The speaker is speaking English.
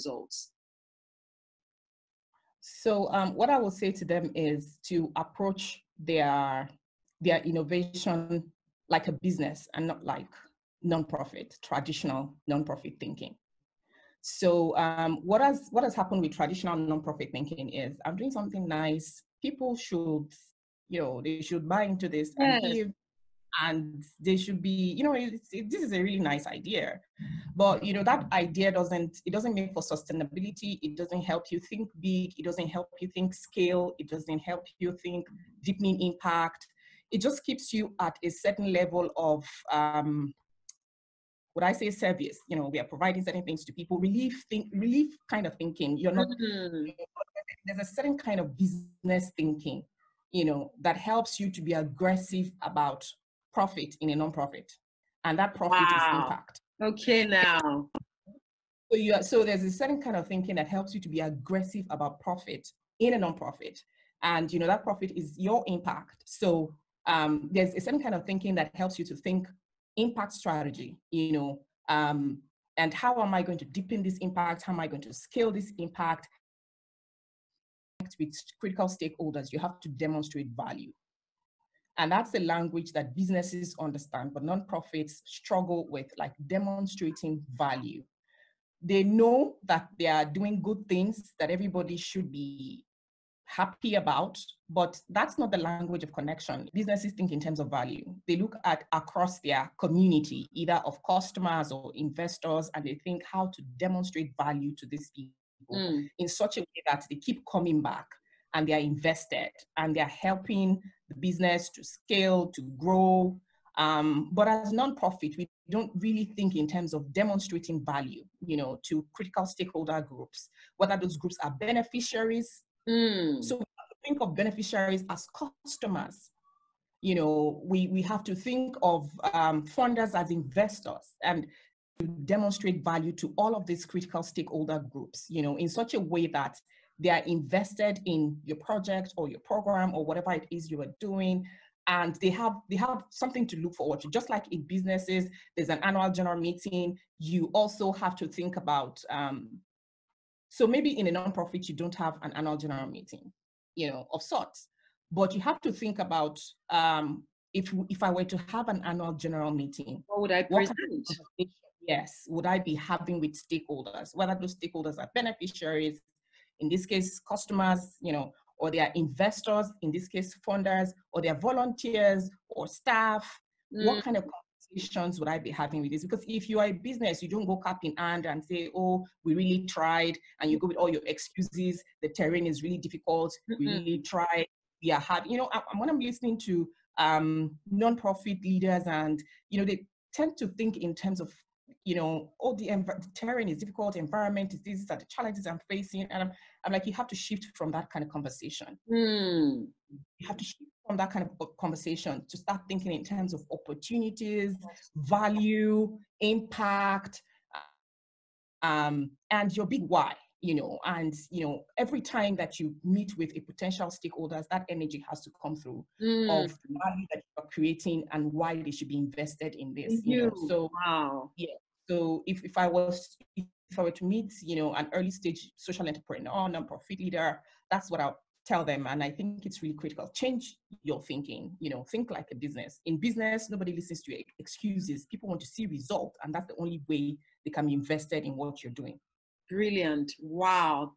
results? So what I will say to them is to approach their innovation like a business and not like nonprofit, traditional nonprofit thinking. So what has happened with traditional nonprofit thinking is I'm doing something nice. People should, they should buy into this and give, and they should be, this is a really nice idea. But that idea doesn't make for sustainability. It doesn't help you think big. It doesn't help you think scale. It doesn't help you think deepening impact. It just keeps you at a certain level of would I say service? We are providing certain things to people, relief kind of thinking. You're not, there's a certain kind of business thinking, that helps you to be aggressive about profit in a nonprofit. And that profit is impact. Okay, now. So there's a certain kind of thinking that helps you to be aggressive about profit in a nonprofit. And, that profit is your impact. So there's a certain kind of thinking that helps you to think impact strategy, and how am I going to deepen this impact? How am I going to scale this impact? With critical stakeholders, you have to demonstrate value. And that's the language that businesses understand, but nonprofits struggle with, like demonstrating value. They know that they are doing good things that everybody should be happy about, but that's not the language of connection. Businesses think in terms of value. They look at across their community, either of customers or investors, and they think how to demonstrate value to these people in such a way that they keep coming back and they are invested and they are helping the business to scale, to grow. But as nonprofit, we don't really think in terms of demonstrating value, to critical stakeholder groups, whether those groups are beneficiaries. So we have to think of beneficiaries as customers. We have to think of funders as investors and to demonstrate value to all of these critical stakeholder groups, in such a way that they are invested in your project or your program or whatever it is you are doing. And they have something to look forward to. Just like in businesses, there's an annual general meeting. You also have to think about, so maybe in a nonprofit, you don't have an annual general meeting, of sorts. But you have to think about, if I were to have an annual general meeting, what would I present? Yes, would I be having with stakeholders, whether those stakeholders are beneficiaries, in this case, customers, or they are investors, in this case, funders, or they are volunteers or staff. What kind of conversations would I be having with this? Because if you are a business, you don't go cap in hand and say, oh, we really tried, and you go with all your excuses, the terrain is really difficult, we really tried, we are hard. When I'm listening to nonprofit leaders and, they tend to think in terms of, the terrain is difficult, environment is these are the challenges I'm facing. And I'm like, you have to shift from that kind of conversation. You have to shift from that kind of conversation to start thinking in terms of opportunities, value, impact, and your big why. And every time that you meet with a potential stakeholders, that energy has to come through of the value that you are creating and why they should be invested in this. So yeah. So if I were to meet, an early stage social entrepreneur, nonprofit leader, that's what I'll tell them. And I think it's really critical. Change your thinking, think like a business. In business, nobody listens to your excuses. People want to see results, and that's the only way they can be invested in what you're doing. Brilliant. Wow.